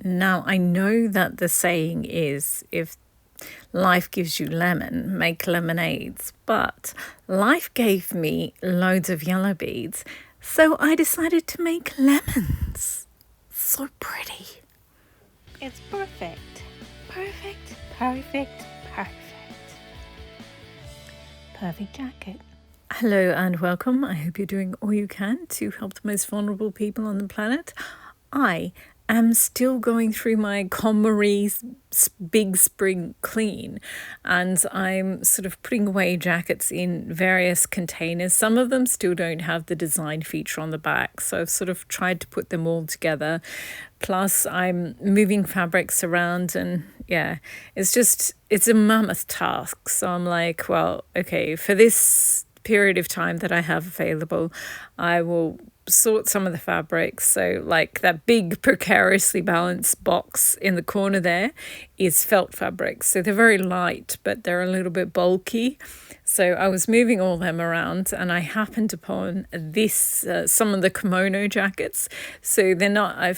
Now, I know that the saying is if life gives you lemon, make lemonades, but life gave me loads of yellow beads, so I decided to make lemons. So pretty. It's perfect. Perfect, perfect, perfect. Perfect jacket. Hello and welcome. I hope you're doing all you can to help the most vulnerable people on the planet. I am still going through my KonMari's big spring clean, and I'm sort of putting away jackets in various containers. Some of them still don't have the design feature on the back, so I've sort of tried to put them all together. Plus I'm moving fabrics around, and yeah, it's a mammoth task. So I'm like, well, okay, for this period of time that I have available, I will sort some of the fabrics. So like that big precariously balanced box in the corner there is felt fabrics. So they're very light, but they're a little bit bulky. So I was moving all them around, and I happened upon this, some of the kimono jackets. So they're not, I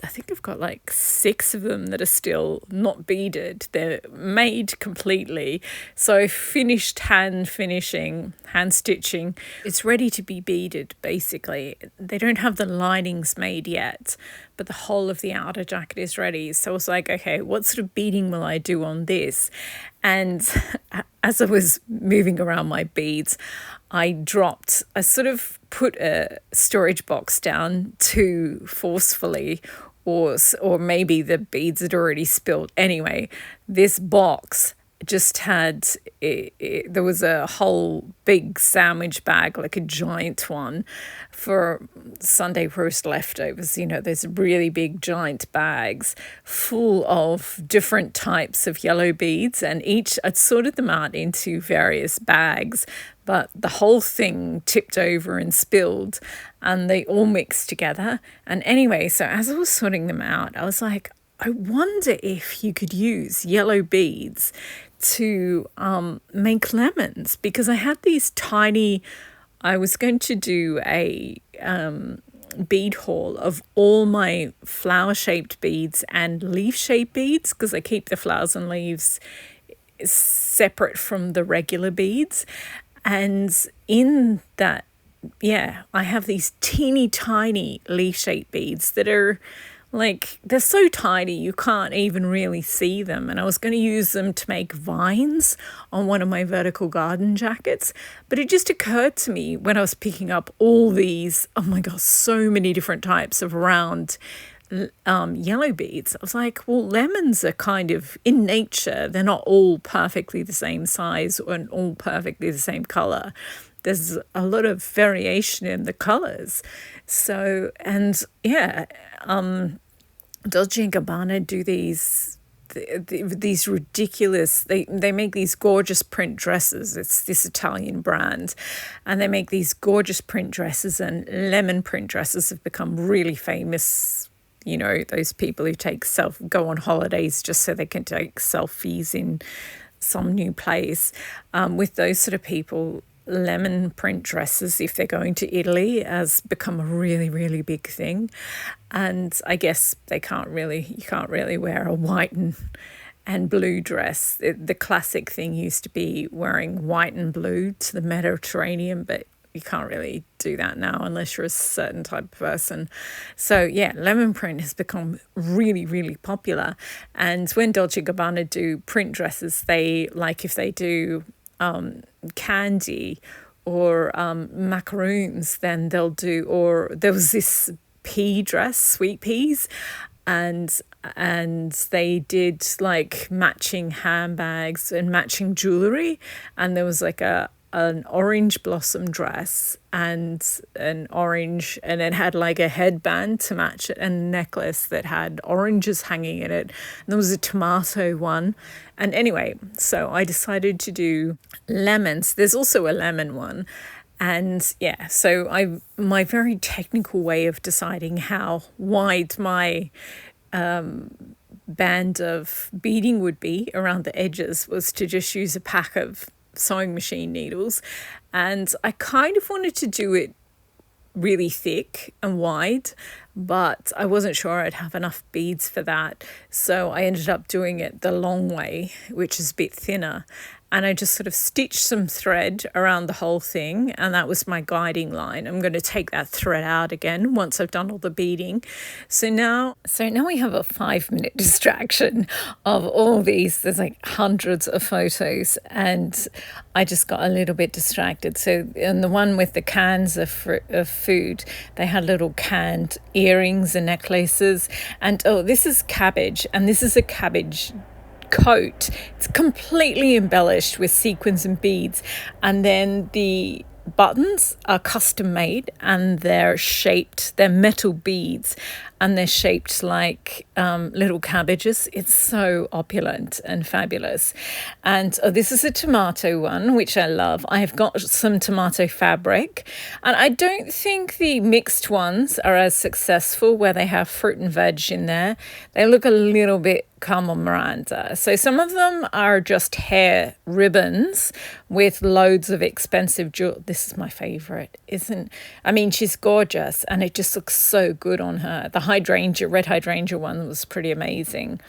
think I've got like 6 of them that are still not beaded. They're made completely. So I finished hand stitching. It's ready to be beaded, basically. They don't have the linings made yet, but the whole of the outer jacket is ready. So I was like, okay, what sort of beading will I do on this? And as I was moving around my beads, I sort of put a storage box down too forcefully, or maybe the beads had already spilled. Anyway, this box just had, there was a whole big sandwich bag, like a giant one, for Sunday roast leftovers. You know, there's really big giant bags full of different types of yellow beads, and I'd sorted them out into various bags, but the whole thing tipped over and spilled, and they all mixed together. And anyway, so as I was sorting them out, I was like, I wonder if you could use yellow beads to make lemons, because I had these tiny, I was going to do a bead haul of all my flower shaped beads and leaf shaped beads, because I keep the flowers and leaves separate from the regular beads. And in that, yeah, I have these teeny tiny leaf shaped beads that are like, they're so tiny you can't even really see them. And I was going to use them to make vines on one of my vertical garden jackets. But it just occurred to me when I was picking up all these, oh my gosh, so many different types of round yellow beads. I was like, well, lemons are kind of, in nature, they're not all perfectly the same size or all perfectly the same color. There's a lot of variation in the colors. So, and yeah, Dolce & Gabbana do these ridiculous, they make these gorgeous print dresses. It's this Italian brand, and they make these gorgeous print dresses, and lemon print dresses have become really famous. You know, those people who go on holidays just so they can take selfies in some new place. With those sort of people, lemon print dresses, if they're going to Italy, has become a really, really big thing. And I guess you can't really wear a white and blue dress. The classic thing used to be wearing white and blue to the Mediterranean, but you can't really do that now unless you're a certain type of person. So yeah, lemon print has become really, really popular. And when Dolce & Gabbana do print dresses, if they do candy or macaroons, then they'll do, or there was this pea dress, sweet peas, and they did like matching handbags and matching jewelry, and there was like an orange blossom dress and an orange, and it had like a headband to match it and a necklace that had oranges hanging in it. And there was a tomato one. And anyway, so I decided to do lemons. There's also a lemon one. And yeah, so my very technical way of deciding how wide my band of beading would be around the edges was to just use a pack of sewing machine needles, and I kind of wanted to do it really thick and wide, but I wasn't sure I'd have enough beads for that. So I ended up doing it the long way, which is a bit thinner. And I just sort of stitched some thread around the whole thing, and that was my guiding line. I'm going to take that thread out again once I've done all the beading. So now we have a 5-minute distraction of all these. There's like hundreds of photos, and I just got a little bit distracted. So in the one with the cans of food, they had little canned earrings and necklaces. And oh, this is cabbage, and this is a cabbage coat. It's completely embellished with sequins and beads, and then the buttons are custom made, and they're metal beads, and they're shaped like little cabbages. It's so opulent and fabulous. And this is a tomato one, which I love. I have got some tomato fabric, and I don't think the mixed ones are as successful where they have fruit and veg in there. They look a little bit Carmen Miranda. So some of them are just hair ribbons with loads of expensive jewelry. This is my favorite, she's gorgeous, and it just looks so good on her. The red hydrangea one was pretty amazing.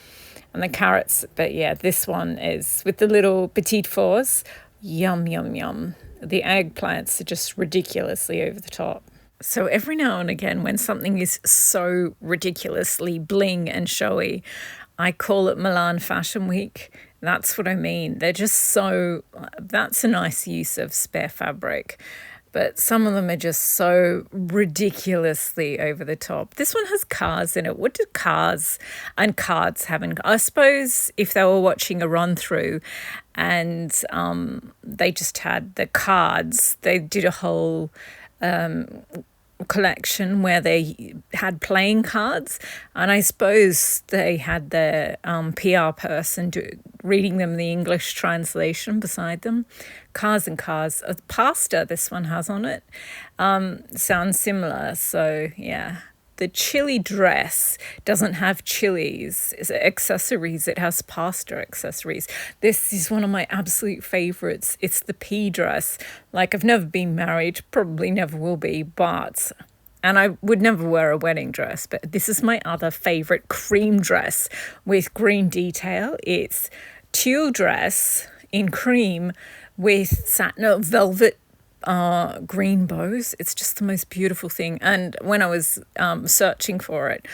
And the carrots, but yeah, this one is with the little petite fours. Yum, yum, yum. The eggplants are just ridiculously over the top. So every now and again, when something is so ridiculously bling and showy, I call it Milan Fashion Week. That's what I mean. They're just that's a nice use of spare fabric. But some of them are just so ridiculously over the top. This one has cars in it. What do cars and cards have in? I suppose if they were watching a run through and they just had the cards, they did a whole collection where they had playing cards, and I suppose they had their PR person reading them the English translation beside them. Cars and cars. Pasta this one has on it sounds similar. So yeah, the chili dress doesn't have chilies accessories, it has pasta accessories. This is one of my absolute favorites. It's the pea dress. Like, I've never been married, probably never will be, and I would never wear a wedding dress, but this is my other favorite cream dress with green detail. It's tulle dress in cream with satin velvet green bows. It's just the most beautiful thing. And when I was searching for it,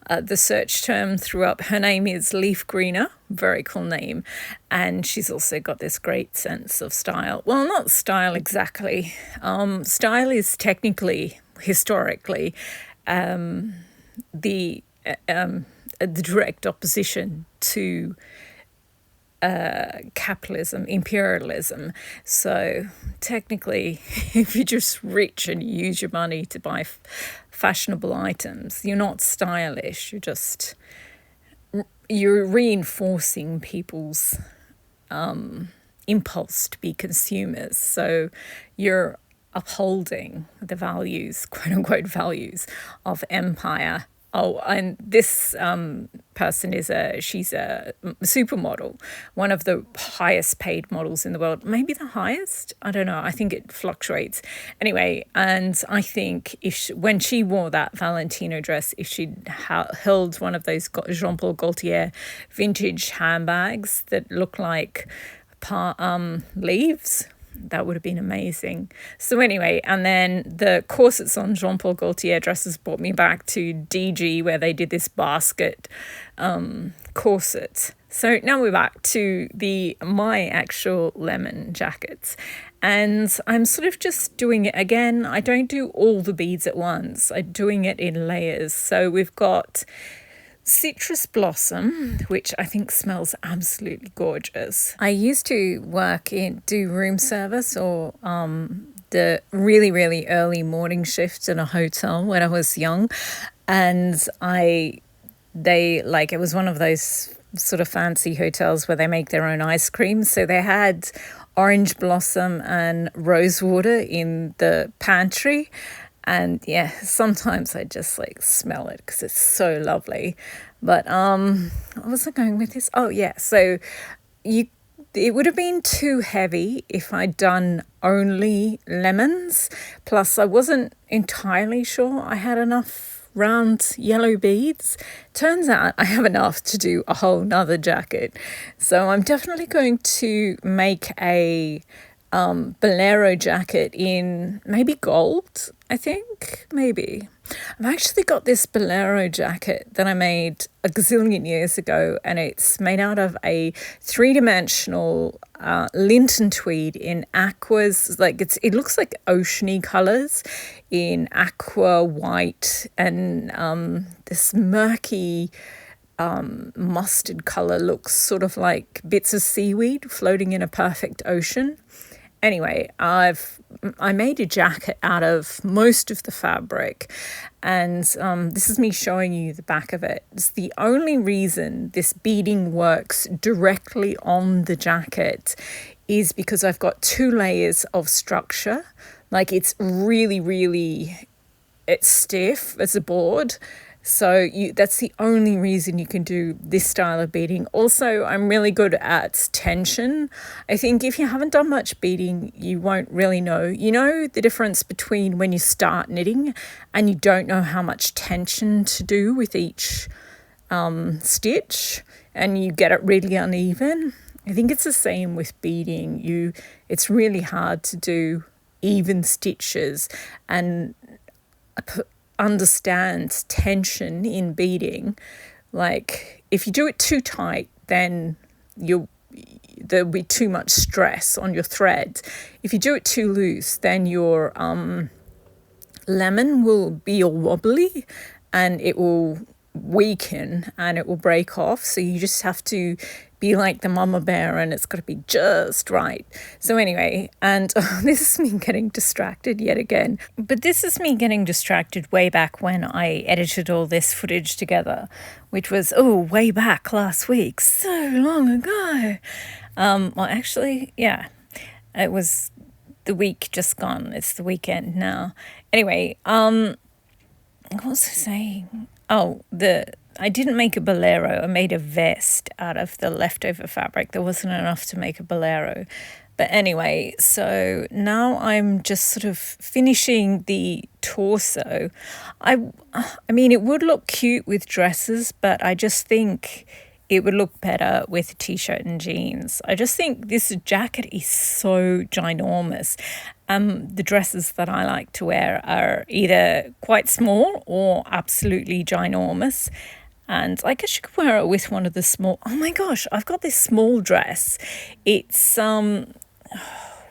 the search term threw up, her name is Leaf Greener, very cool name, and she's also got this great sense of style. Well, not style exactly. Style is technically, historically, the direct opposition to capitalism, imperialism. So technically, if you're just rich and you use your money to buy fashionable items, you're not stylish. You're reinforcing people's impulse to be consumers. So you're upholding the values, quote unquote values, of empire. Oh, and this person she's a supermodel, one of the highest paid models in the world, maybe the highest. I don't know. I think it fluctuates. Anyway, and I think when she wore that Valentino dress, if she'd held one of those Jean-Paul Gaultier vintage handbags that look like leaves, that would have been amazing. So anyway, and then the corsets on Jean-Paul Gaultier dresses brought me back to DG, where they did this basket corset. So now we're back to my actual lemon jackets, and I'm sort of just doing it again. I don't do all the beads at once. I'm doing it in layers. So we've got citrus blossom, which I think smells absolutely gorgeous. I used to do room service or the really, really early morning shifts in a hotel when I was young. And it was one of those sort of fancy hotels where they make their own ice cream. So they had orange blossom and rose water in the pantry. And yeah, sometimes I just smell it because it's so lovely. But what was I going with this? Oh yeah, so it would have been too heavy if I'd done only lemons. Plus, I wasn't entirely sure I had enough round yellow beads. Turns out I have enough to do a whole nother jacket. So I'm definitely going to make a bolero jacket in maybe gold, I think, maybe. I've actually got this bolero jacket that I made a gazillion years ago, and it's made out of a three-dimensional Linton tweed in aquas. Like it looks like oceany colours in aqua, white, and this murky mustard colour looks sort of like bits of seaweed floating in a perfect ocean. Anyway, I made a jacket out of most of the fabric, and this is me showing you the back of it. It's the only reason this beading works directly on the jacket is because I've got 2 layers of structure. Like it's really, it's stiff as a board. So that's the only reason you can do this style of beading. Also, I'm really good at tension. I think if you haven't done much beading, you won't really know. You know the difference between when you start knitting and you don't know how much tension to do with each stitch, and you get it really uneven. I think it's the same with beading. It's really hard to do even stitches and understand tension in beading. Like if you do it too tight, then there'll be too much stress on your thread. If you do it too loose, then your lemon will be all wobbly and it will weaken and it will break off. So you just have to be like the mama bear, and it's got to be just right. So anyway, and this is me getting distracted yet again. But this is me getting distracted way back when I edited all this footage together, which was, way back last week, so long ago. Well, actually, yeah, it was the week just gone. It's the weekend now. Anyway, what was I saying? I didn't make a bolero. I made a vest out of the leftover fabric. There wasn't enough to make a bolero. But anyway, so now I'm just sort of finishing the torso. I mean, it would look cute with dresses, but I just think it would look better with a t-shirt and jeans. I just think this jacket is so ginormous. The dresses that I like to wear are either quite small or absolutely ginormous. And I guess you could wear it with one of the small... Oh my gosh, I've got this small dress. It's,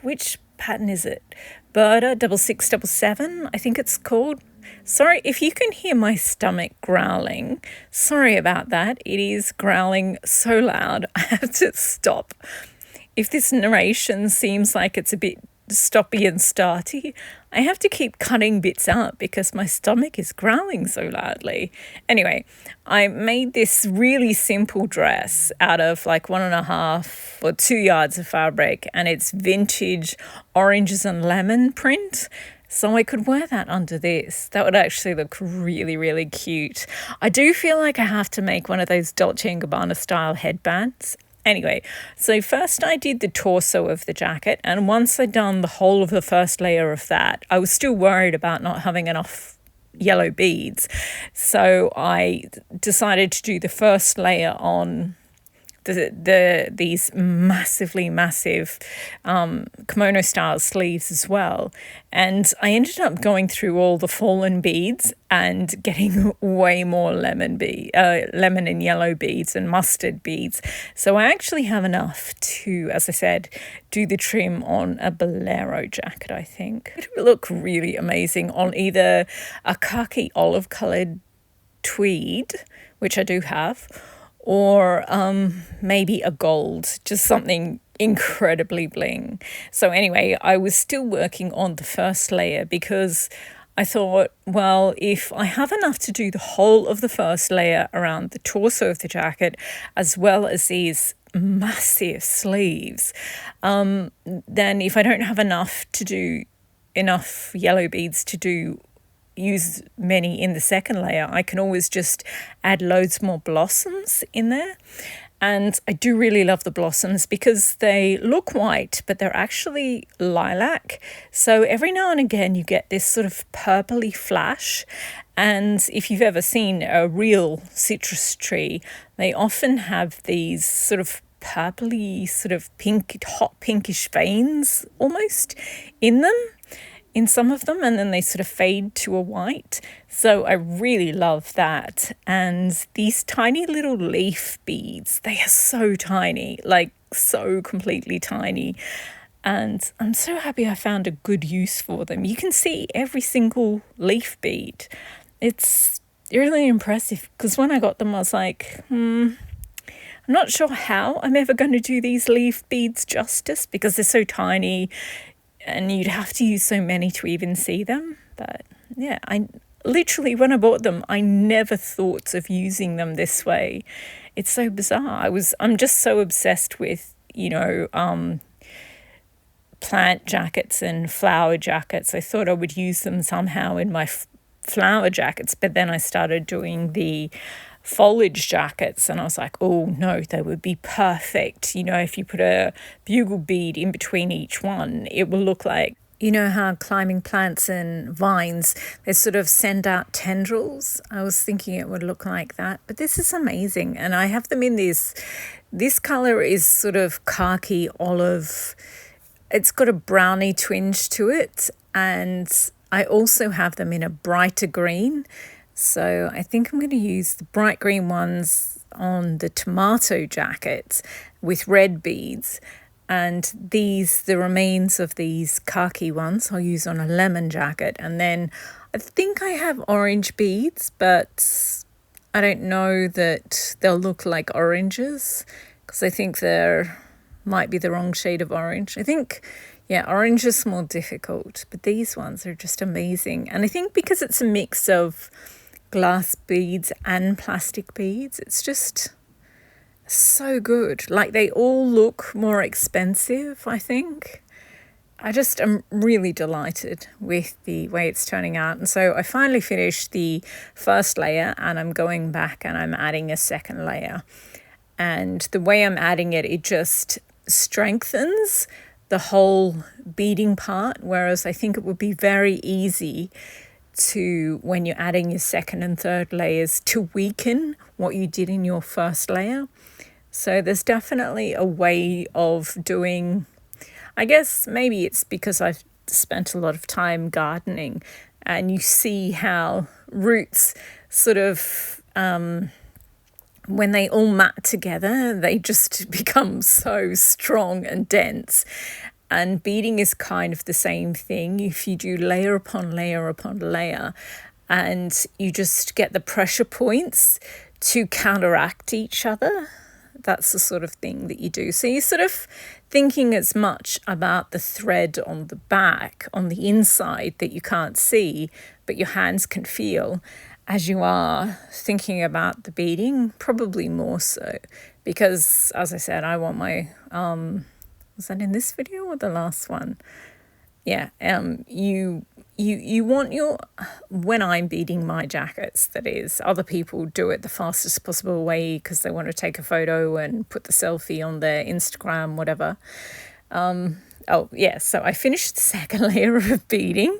which pattern is it? Berta 6677, I think it's called. Sorry, if you can hear my stomach growling, sorry about that. It is growling so loud, I have to stop. If this narration seems like it's a bit stoppy and starty, I have to keep cutting bits out because my stomach is growling so loudly. Anyway, I made this really simple dress out of like 1.5 or 2 yards of fabric, and it's vintage oranges and lemon print. So I could wear that under this. That would actually look really, really cute. I do feel like I have to make one of those Dolce & Gabbana style headbands. Anyway, so first I did the torso of the jacket, and once I'd done the whole of the first layer of that, I was still worried about not having enough yellow beads. So I decided to do the first layer on these massive kimono style sleeves as well, and I ended up going through all the fallen beads and getting way more lemon and yellow beads and mustard beads. So I actually have enough to, as I said, do the trim on a bolero jacket. I think it would look really amazing on either a khaki olive coloured tweed, which I do have, or maybe a gold, just something incredibly bling. So anyway, I was still working on the first layer because I thought, well, if I have enough to do the whole of the first layer around the torso of the jacket, as well as these massive sleeves, then if I don't have enough yellow beads to use many in the second layer, I can always just add loads more blossoms in there. And I do really love the blossoms because they look white, but they're actually lilac. So every now and again, you get this sort of purpley flash. And if you've ever seen a real citrus tree, they often have these sort of purpley, sort of pink, hot pinkish veins almost in them, in some of them, and then they sort of fade to a white. So I really love that. And these tiny little leaf beads, they are so tiny, like so completely tiny. And I'm so happy I found a good use for them. You can see every single leaf bead. It's really impressive because when I got them, I was like, I'm not sure how I'm ever going to do these leaf beads justice because they're so tiny and you'd have to use so many to even see them. But yeah, I literally, when I bought them, I never thought of using them this way. It's so bizarre. I'm just so obsessed with, plant jackets and flower jackets. I thought I would use them somehow in my flower jackets, but then I started doing the foliage jackets and I was like, oh no, they would be perfect. If you put a bugle bead in between each one, it will look like, how climbing plants and vines, they sort of send out tendrils. I was thinking it would look like that, but this is amazing. And I have them in this color is sort of khaki olive. It's got a brownie twinge to it. And I also have them in a brighter green. So I think I'm going to use the bright green ones on the tomato jacket with red beads. And the remains of these khaki ones I'll use on a lemon jacket. And then I think I have orange beads, but I don't know that they'll look like oranges because I think they're might be the wrong shade of orange. I think, orange is more difficult, but these ones are just amazing. And I think because it's a mix of glass beads and plastic beads, it's just so good. Like they all look more expensive, I think. I just am really delighted with the way it's turning out. And so I finally finished the first layer and I'm going back and I'm adding a second layer. And the way I'm adding it, it just strengthens the whole beading part, whereas I think it would be very easy to, when you're adding your second and third layers, to weaken what you did in your first layer. So there's definitely a way of doing, I guess maybe it's because I've spent a lot of time gardening and you see how roots sort of when they all mat together, they just become so strong and dense. And beading is kind of the same thing. If you do layer upon layer upon layer, and you just get the pressure points to counteract each other, that's the sort of thing that you do. So you're sort of thinking as much about the thread on the back, on the inside that you can't see, but your hands can feel, as you are thinking about the beading, probably more so. Because, as I said, I want my, was that in this video or the last one? Yeah, you want your, when I'm beading my jackets, that is, other people do it the fastest possible way because they want to take a photo and put the selfie on their Instagram, whatever. So I finished the second layer of beading.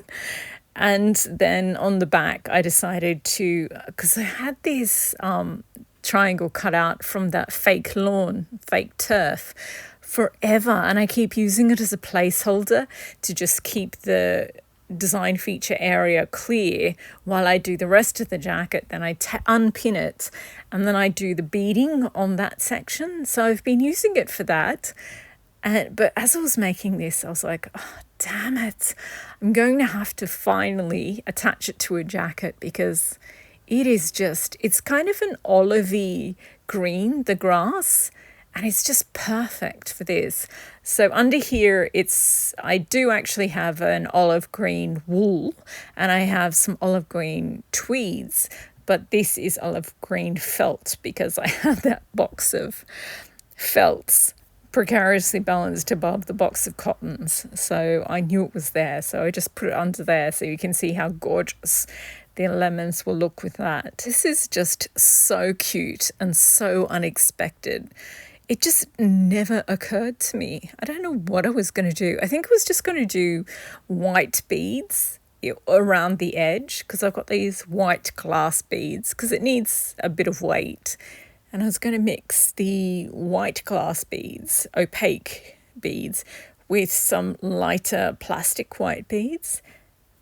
And then on the back, I decided to, because I had this triangle cut out from that fake lawn, fake turf forever. And I keep using it as a placeholder to just keep the design feature area clear while I do the rest of the jacket. Then I unpin it and then I do the beading on that section. So I've been using it for that. But as I was making this, I was like, oh, damn it. I'm going to have to finally attach it to a jacket because it is just, it's kind of an olivey green, the grass, and it's just perfect for this. So under here, I do actually have an olive green wool and I have some olive green tweeds, but this is olive green felt because I had that box of felts precariously balanced above the box of cottons. So I knew it was there. So I just put it under there so you can see how gorgeous the lemons will look with that. This is just so cute and so unexpected. It just never occurred to me. I don't know what I was going to do. I think I was just going to do white beads around the edge, because I've got these white glass beads, because it needs a bit of weight. And I was going to mix the white glass beads, opaque beads, with some lighter plastic white beads.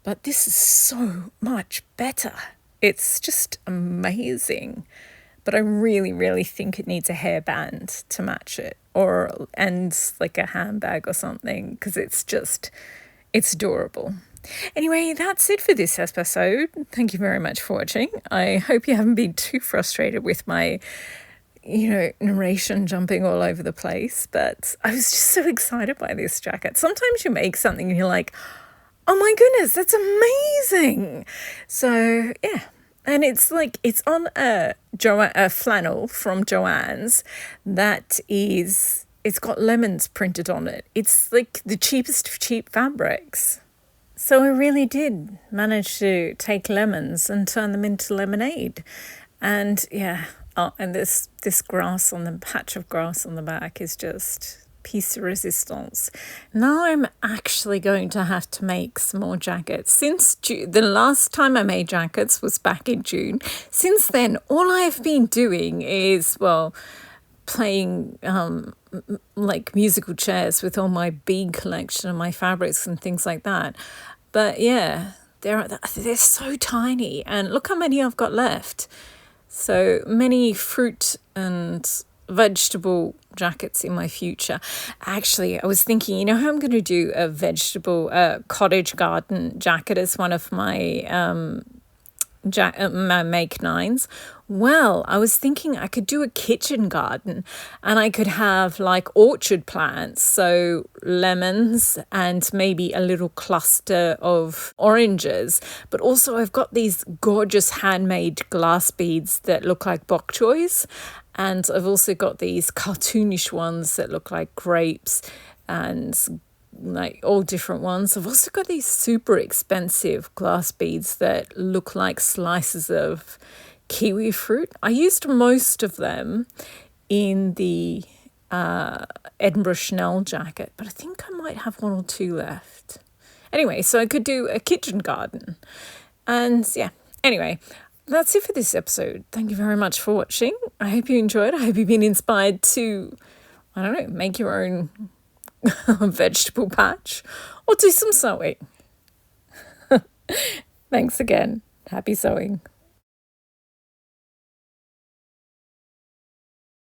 But this is so much better. It's just amazing. But I really, really think it needs a hairband to match it, and like a handbag or something, because it's adorable. Anyway, that's it for this episode. Thank you very much for watching. I hope you haven't been too frustrated with my narration jumping all over the place, but I was just so excited by this jacket. Sometimes you make something and you're like, oh my goodness, that's amazing. So yeah, and it's on a flannel from Joann's it's got lemons printed on it. It's like the cheapest of cheap fabrics. So I really did manage to take lemons and turn them into lemonade. And yeah, and this grass on the patch of grass on the back is just piece de resistance. Now I'm actually going to have to make some more jackets. Since the last time I made jackets was back in June. Since then, all I've been doing is, playing like musical chairs with all my bead collection and my fabrics and things like that. But yeah, they're so tiny, and look how many I've got left. So many fruit and vegetable jackets in my future. Actually, I was thinking, how I'm going to do a vegetable cottage garden jacket as one of my my make nines. Well, I was thinking I could do a kitchen garden, and I could have like orchard plants, so lemons and maybe a little cluster of oranges. But also I've got these gorgeous handmade glass beads that look like bok choys, and I've also got these cartoonish ones that look like grapes and like all different ones. I've also got these super expensive glass beads that look like slices of kiwi fruit. I used most of them in the Edinburgh Chanel jacket, but I think I might have one or two left. Anyway, so I could do a kitchen garden. And yeah, anyway, that's it for this episode. Thank you very much for watching. I hope you enjoyed. I hope you've been inspired to, make your own vegetable patch or do some sewing. Thanks again. Happy sewing.